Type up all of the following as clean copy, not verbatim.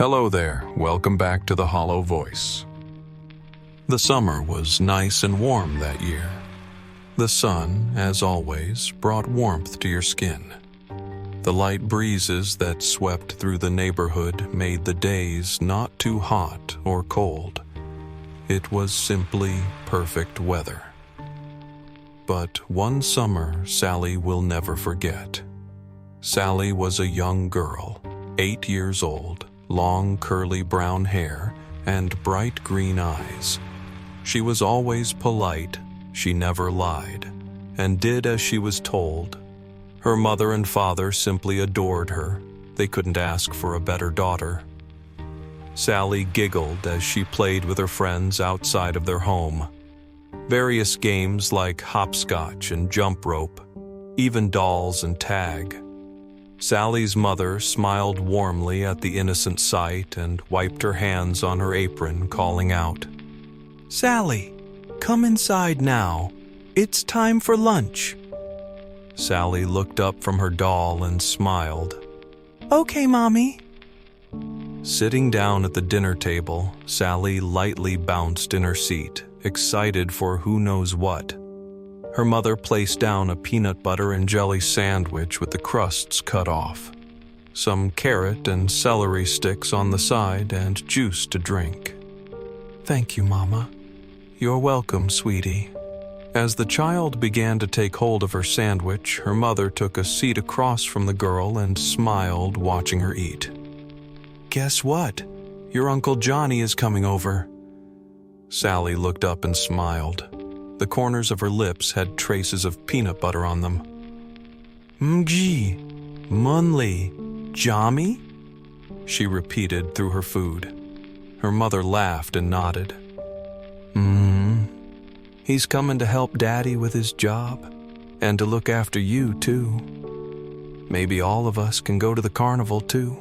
Hello there, welcome back to The Hollow Voice. The summer was nice and warm that year. The sun, as always, brought warmth to your skin. The light breezes that swept through the neighborhood made the days not too hot or cold. It was simply perfect weather. But one summer Sally will never forget. Sally was a young girl, 8 years old, long curly brown hair, and bright green eyes. She was always polite, she never lied, and did as she was told. Her mother and father simply adored her. They couldn't ask for a better daughter. Sally giggled as she played with her friends outside of their home. Various games like hopscotch and jump rope, even dolls and tag. Sally's mother smiled warmly at the innocent sight and wiped her hands on her apron, calling out, "Sally, come inside now. It's time for lunch." Sally looked up from her doll and smiled. "Okay, Mommy." Sitting down at the dinner table, Sally lightly bounced in her seat, excited for who knows what. Her mother placed down a peanut butter and jelly sandwich with the crusts cut off, some carrot and celery sticks on the side, and juice to drink. "Thank you, Mama." "You're welcome, sweetie." As the child began to take hold of her sandwich, her mother took a seat across from the girl and smiled, watching her eat. "Guess what? Your Uncle Johnny is coming over." Sally looked up and smiled. The corners of her lips had traces of peanut butter on them. "Mgee, Munley, Jami?" she repeated through her food. Her mother laughed and nodded. He's coming to help Daddy with his job, and to look after you, too. Maybe all of us can go to the carnival, too."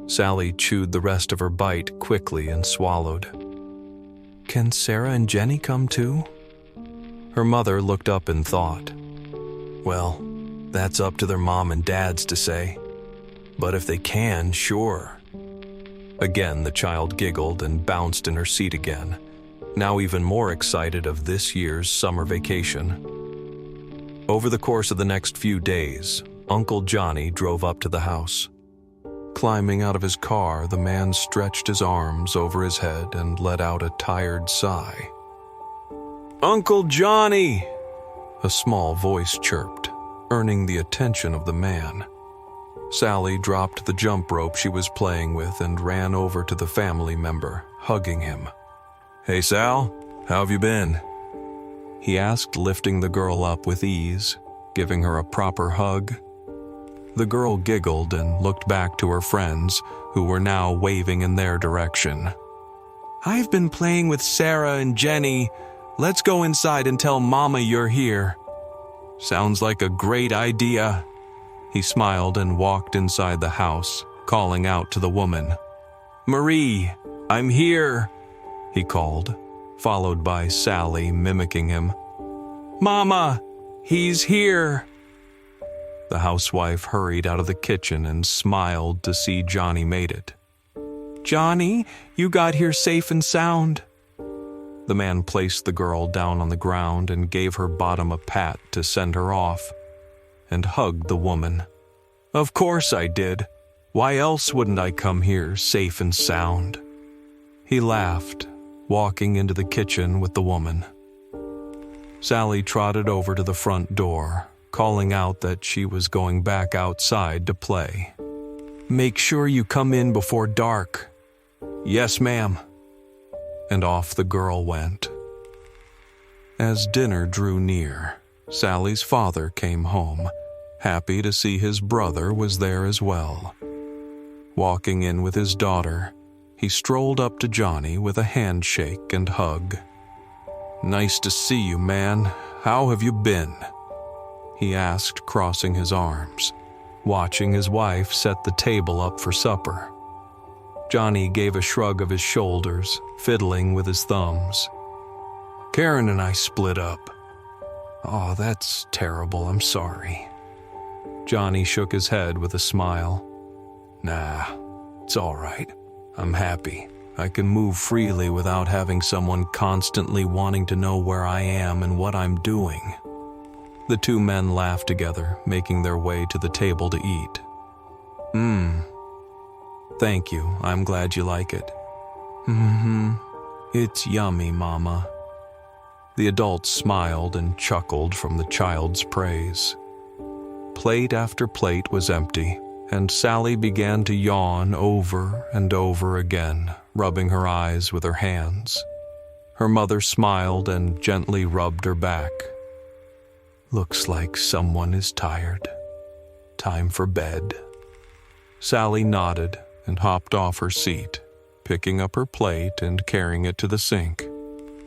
Sally chewed the rest of her bite quickly and swallowed. "Can Sarah and Jenny come, too?" Her mother looked up in thought. "Well, that's up to their mom and dads to say. But if they can, sure." Again, the child giggled and bounced in her seat again, now even more excited of this year's summer vacation. Over the course of the next few days, Uncle Johnny drove up to the house. Climbing out of his car, the man stretched his arms over his head and let out a tired sigh. "Uncle Johnny!" a small voice chirped, earning the attention of the man. Sally dropped the jump rope she was playing with and ran over to the family member, hugging him. "Hey Sal, how have you been?" he asked, lifting the girl up with ease, giving her a proper hug. The girl giggled and looked back to her friends, who were now waving in their direction. "I've been playing with Sarah and Jenny. Let's go inside and tell Mama you're here." "Sounds like a great idea." He smiled and walked inside the house, calling out to the woman. "Marie, I'm here," he called, followed by Sally mimicking him. "Mama, he's here." The housewife hurried out of the kitchen and smiled to see Johnny made it. "Johnny, you got here safe and sound." The man placed the girl down on the ground and gave her bottom a pat to send her off, and hugged the woman. "Of course I did. Why else wouldn't I come here safe and sound?" He laughed, walking into the kitchen with the woman. Sally trotted over to the front door, calling out that she was going back outside to play. "Make sure you come in before dark." "Yes, ma'am." And off the girl went. As dinner drew near, Sally's father came home, happy to see his brother was there as well. Walking in with his daughter, he strolled up to Johnny with a handshake and hug. "Nice to see you, man. How have you been?" he asked, crossing his arms, watching his wife set the table up for supper. Johnny gave a shrug of his shoulders, fiddling with his thumbs. "Karen and I split up." "Oh, that's terrible. I'm sorry." Johnny shook his head with a smile. "Nah, It's all right. I'm happy. I can move freely without having someone constantly wanting to know where I am and what I'm doing." The two men laughed together, making their way to the table to eat. Thank you. I'm glad you like it." It's yummy, Mama." The adults smiled and chuckled from the child's praise. Plate after plate was empty, and Sally began to yawn over and over again, rubbing her eyes with her hands. Her mother smiled and gently rubbed her back. "Looks like someone is tired. Time for bed." Sally nodded and hopped off her seat, picking up her plate and carrying it to the sink.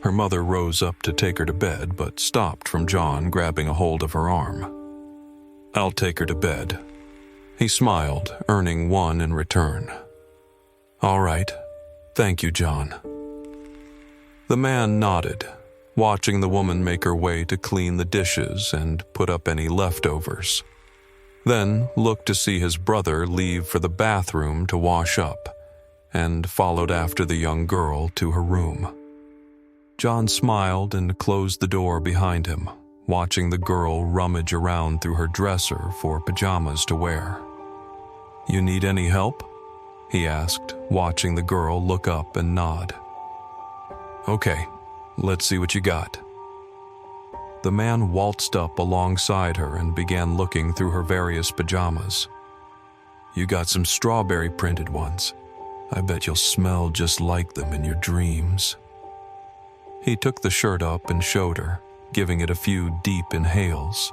Her mother rose up to take her to bed, but stopped from John grabbing a hold of her arm. "I'll take her to bed." He smiled, earning one in return. "All right. Thank you, John." The man nodded, watching the woman make her way to clean the dishes and put up any leftovers. Then looked to see his brother leave for the bathroom to wash up, and followed after the young girl to her room. John smiled and closed the door behind him, watching the girl rummage around through her dresser for pajamas to wear. "You need any help?" he asked, watching the girl look up and nod. "Okay, let's see what you got." The man waltzed up alongside her and began looking through her various pajamas. "You got some strawberry printed ones. I bet you'll smell just like them in your dreams." He took the shirt up and showed her, giving it a few deep inhales.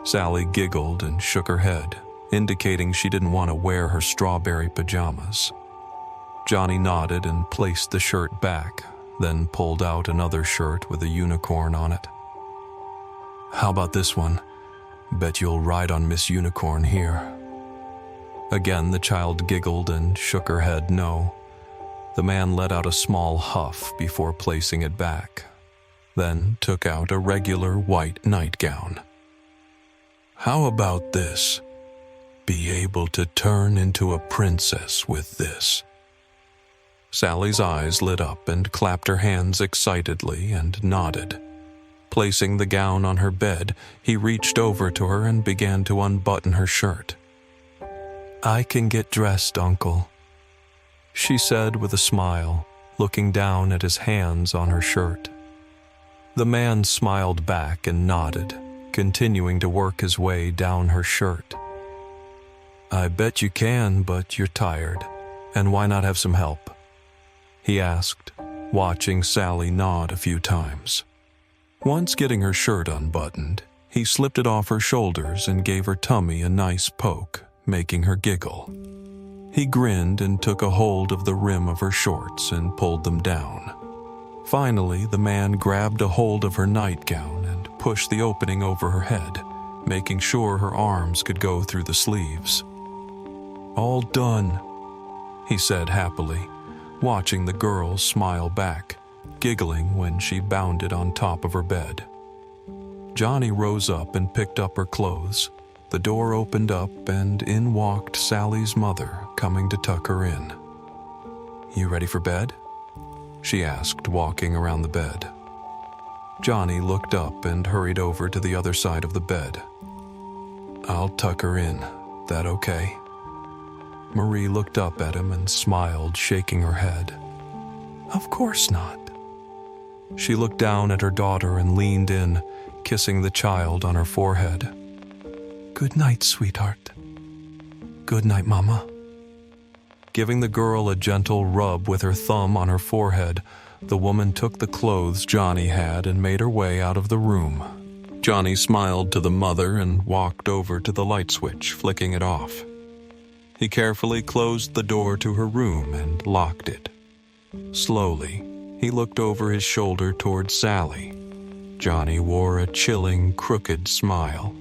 Sally giggled and shook her head, indicating she didn't want to wear her strawberry pajamas. Johnny nodded and placed the shirt back, then pulled out another shirt with a unicorn on it. "How about this one? Bet you'll ride on Miss Unicorn here." Again, the child giggled and shook her head no. The man let out a small huff before placing it back, then took out a regular white nightgown. "How about this? Be able to turn into a princess with this." Sally's eyes lit up and clapped her hands excitedly and nodded. Placing the gown on her bed, he reached over to her and began to unbutton her shirt. "I can get dressed, Uncle," she said with a smile, looking down at his hands on her shirt. The man smiled back and nodded, continuing to work his way down her shirt. "I bet you can, but you're tired, and why not have some help?" he asked, watching Sally nod a few times. Once getting her shirt unbuttoned, he slipped it off her shoulders and gave her tummy a nice poke, making her giggle. He grinned and took a hold of the rim of her shorts and pulled them down. Finally, the man grabbed a hold of her nightgown and pushed the opening over her head, making sure her arms could go through the sleeves. "All done," he said happily, watching the girl smile back, giggling when she bounded on top of her bed. Johnny rose up and picked up her clothes. The door opened up and in walked Sally's mother, coming to tuck her in. "You ready for bed?" she asked, walking around the bed. Johnny looked up and hurried over to the other side of the bed. "I'll tuck her in. That okay?" Marie looked up at him and smiled, shaking her head. "Of course not." She looked down at her daughter and leaned in, kissing the child on her forehead. "Good night, sweetheart." "Good night, Mama." Giving the girl a gentle rub with her thumb on her forehead, the woman took the clothes Johnny had and made her way out of the room. Johnny smiled to the mother and walked over to the light switch, flicking it off. He carefully closed the door to her room and locked it. Slowly, he looked over his shoulder toward Sally. Johnny wore a chilling, crooked smile.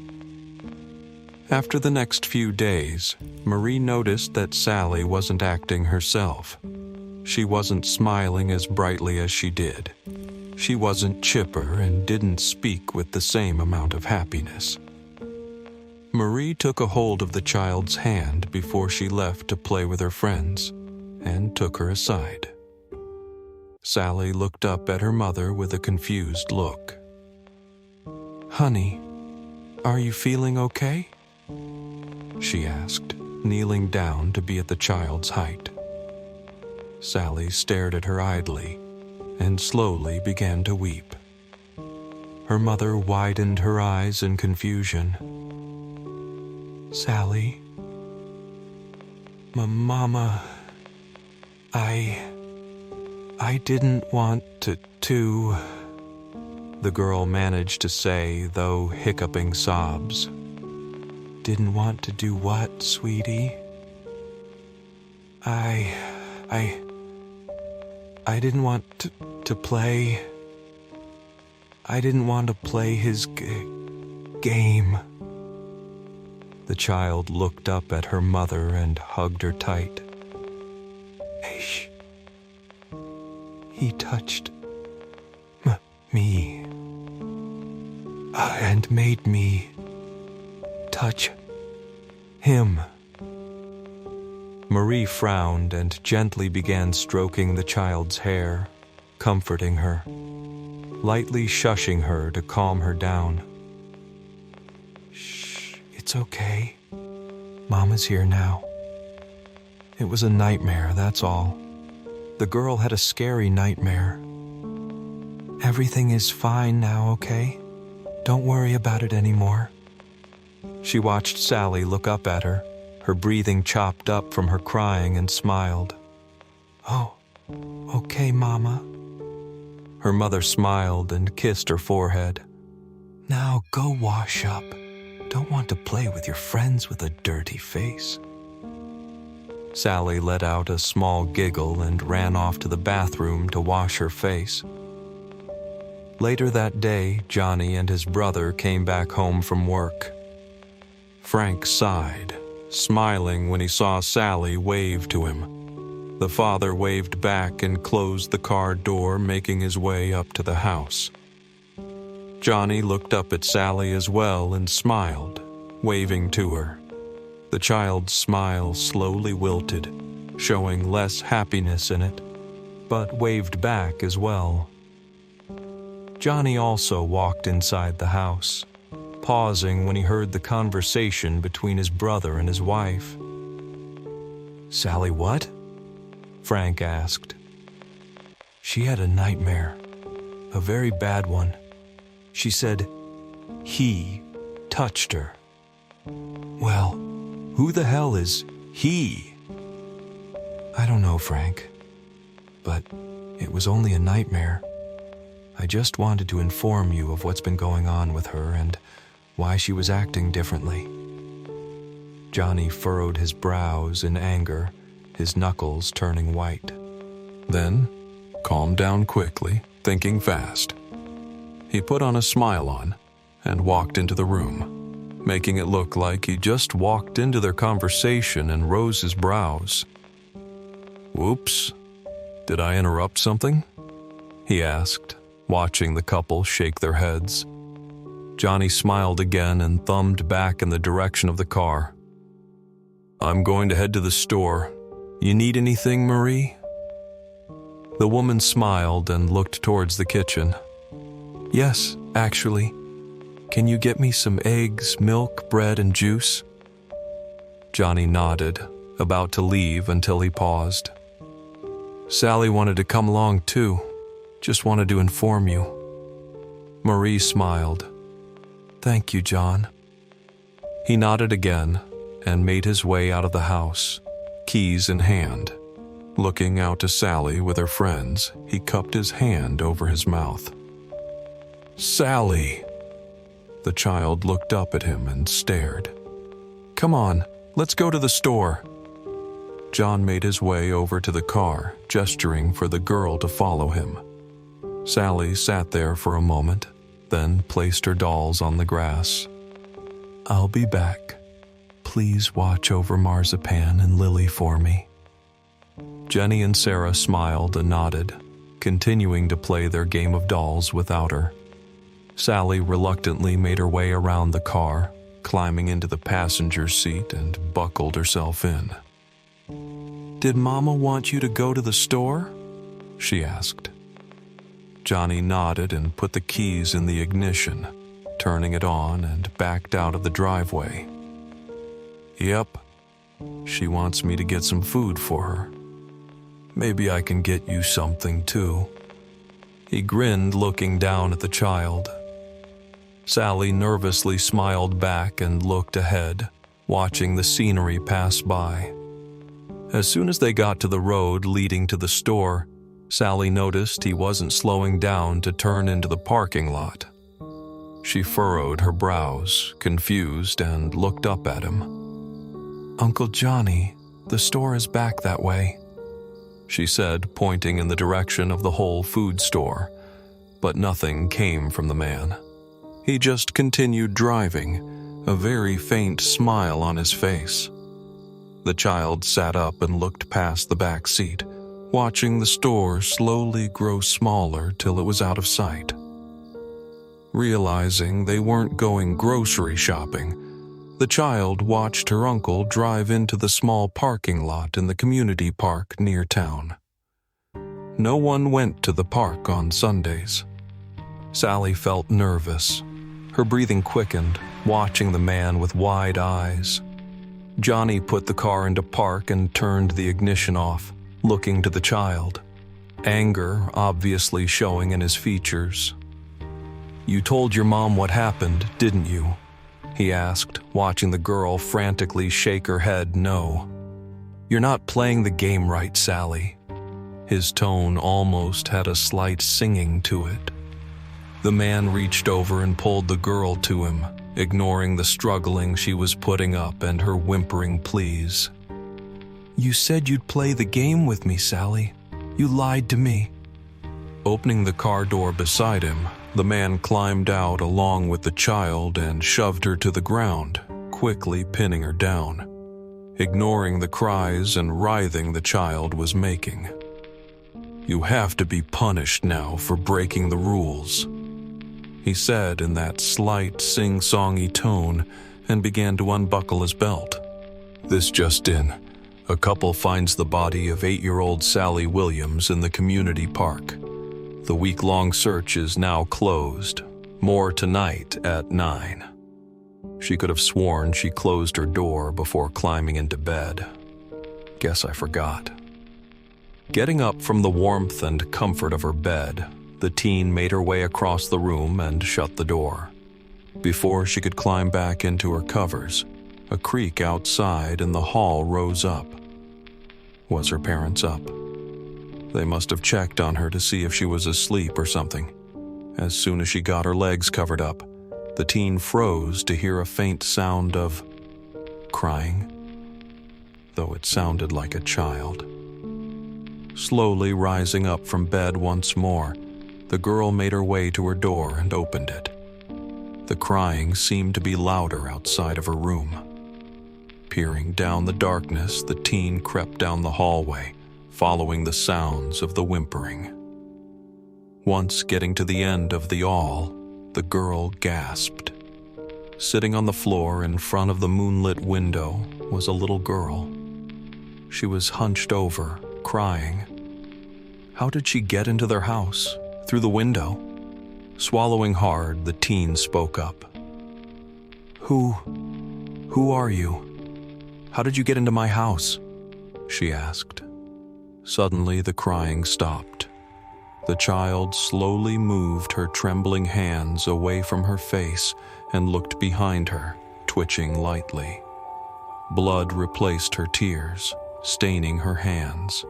After the next few days, Marie noticed that Sally wasn't acting herself. She wasn't smiling as brightly as she did. She wasn't chipper and didn't speak with the same amount of happiness. Marie took a hold of the child's hand before she left to play with her friends. and took her aside. Sally looked up at her mother with a confused look. "Honey, are you feeling okay?" she asked, kneeling down to be at the child's height. Sally stared at her idly and slowly began to weep. Her mother widened her eyes in confusion. "Sally, Mama, I didn't want to, the girl managed to say, though hiccuping sobs. "Didn't want to do what, sweetie?" I didn't want to play. I didn't want to play his game." The child looked up at her mother and hugged her tight. He touched me and made me touch him. Marie frowned and gently began stroking the child's hair, comforting her, lightly shushing her to calm her down. "Shh, it's okay. Mama's here now. It was a nightmare, that's all. The girl had a scary nightmare. Everything is fine now, okay? Don't worry about it anymore." She watched Sally look up at her, her breathing chopped up from her crying, and smiled. "Oh, okay, Mama." Her mother smiled and kissed her forehead. "Now go wash up. Don't want to play with your friends with a dirty face." Sally let out a small giggle and ran off to the bathroom to wash her face. Later that day, Johnny and his brother came back home from work. Frank sighed, smiling when he saw Sally wave to him. The father waved back and closed the car door, making his way up to the house. Johnny looked up at Sally as well and smiled, waving to her. The child's smile slowly wilted, showing less happiness in it, but waved back as well. Johnny also walked inside the house, pausing when he heard the conversation between his brother and his wife. "Sally what?" Frank asked. "She had a nightmare, a very bad one. She said he touched her." "Well, who the hell is he?" "I don't know, Frank, but it was only a nightmare. I just wanted to inform you of what's been going on with her and why she was acting differently." Johnny furrowed his brows in anger, his knuckles turning white. Then calmed down quickly, thinking fast. He put on a smile and walked into the room, making it look like he just walked into their conversation and rose his brows. "Whoops, did I interrupt something?" he asked, watching the couple shake their heads. Johnny smiled again and thumbed back in the direction of the car. "I'm going to head to the store. You need anything, Marie?" The woman smiled and looked towards the kitchen. "Yes, actually. Can you get me some eggs, milk, bread, and juice?" Johnny nodded, about to leave until he paused. "Sally wanted to come along too. Just wanted to inform you." Marie smiled. "Thank you, John." He nodded again and made his way out of the house, keys in hand. Looking out to Sally with her friends, he cupped his hand over his mouth. "Sally!" The child looked up at him and stared. "Come on, let's go to the store." John made his way over to the car, gesturing for the girl to follow him. Sally sat there for a moment, then placed her dolls on the grass. "I'll be back. Please watch over Marzipan and Lily for me." Jenny and Sarah smiled and nodded, continuing to play their game of dolls without her. Sally reluctantly made her way around the car, climbing into the passenger seat and buckled herself in. "Did Mama want you to go to the store?" she asked. Johnny nodded and put the keys in the ignition, turning it on, and backed out of the driveway. "Yep. She wants me to get some food for her. Maybe I can get you something too." He grinned, looking down at the child. Sally nervously smiled back and looked ahead, watching the scenery pass by. As soon as they got to the road leading to the store, Sally noticed he wasn't slowing down to turn into the parking lot. She furrowed her brows, confused, and looked up at him. "Uncle Johnny, the store is back that way," she said, pointing in the direction of the Whole Food store, but nothing came from the man. He just continued driving, a very faint smile on his face. The child sat up and looked past the back seat, watching the store slowly grow smaller till it was out of sight. Realizing they weren't going grocery shopping, the child watched her uncle drive into the small parking lot in the community park near town. No one went to the park on Sundays. Sally felt nervous. Her breathing quickened, watching the man with wide eyes. Johnny put the car into park and turned the ignition off, looking to the child, anger obviously showing in his features. "You told your mom what happened, didn't you?" he asked, watching the girl frantically shake her head no. "You're not playing the game right, Sally." His tone almost had a slight singing to it. The man reached over and pulled the girl to him, ignoring the struggling she was putting up and her whimpering pleas. "You said you'd play the game with me, Sally. You lied to me." Opening the car door beside him, the man climbed out along with the child and shoved her to the ground, quickly pinning her down, ignoring the cries and writhing the child was making. "You have to be punished now for breaking the rules," he said in that slight sing-songy tone, and began to unbuckle his belt. "This just in. A couple finds the body of 8-year-old Sally Williams in the community park. The week-long search is now closed. More tonight at 9. She could have sworn she closed her door before climbing into bed. Guess I forgot. Getting up from the warmth and comfort of her bed, the teen made her way across the room and shut the door. Before she could climb back into her covers, a creak outside in the hall rose up. Was her parents up? They must have checked on her to see if she was asleep or something. As soon as she got her legs covered up, the teen froze to hear a faint sound of crying, though it sounded like a child. Slowly rising up from bed once more, the girl made her way to her door and opened it. The crying seemed to be louder outside of her room. Peering down the darkness, the teen crept down the hallway, following the sounds of the whimpering. Once getting to the end of the hall, the girl gasped. Sitting on the floor in front of the moonlit window was a little girl. She was hunched over, crying. How did she get into their house? Through the window? Swallowing hard, the teen spoke up. Who are you? How did you get into my house?" she asked. Suddenly, the crying stopped. The child slowly moved her trembling hands away from her face and looked behind her, twitching lightly. Blood replaced her tears, staining her hands.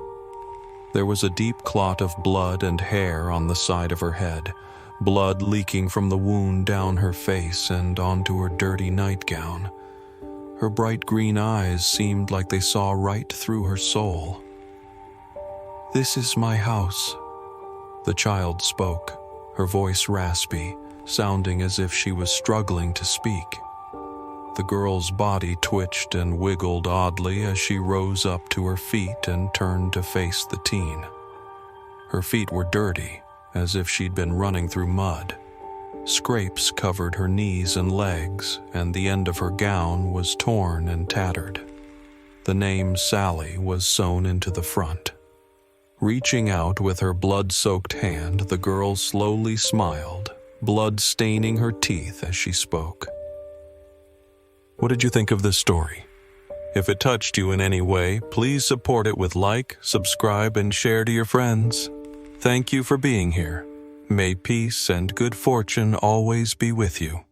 There was a deep clot of blood and hair on the side of her head, blood leaking from the wound down her face and onto her dirty nightgown. Her bright green eyes seemed like they saw right through her soul. "This is my house," the child spoke, her voice raspy, sounding as if she was struggling to speak. The girl's body twitched and wiggled oddly as she rose up to her feet and turned to face the teen. Her feet were dirty, as if she'd been running through mud. Scrapes covered her knees and legs, and the end of her gown was torn and tattered. The name Sally was sewn into the front. Reaching out with her blood-soaked hand, the girl slowly smiled, blood staining her teeth as she spoke. What did you think of this story? If it touched you in any way, please support it with like, subscribe, and share to your friends. Thank you for being here. May peace and good fortune always be with you.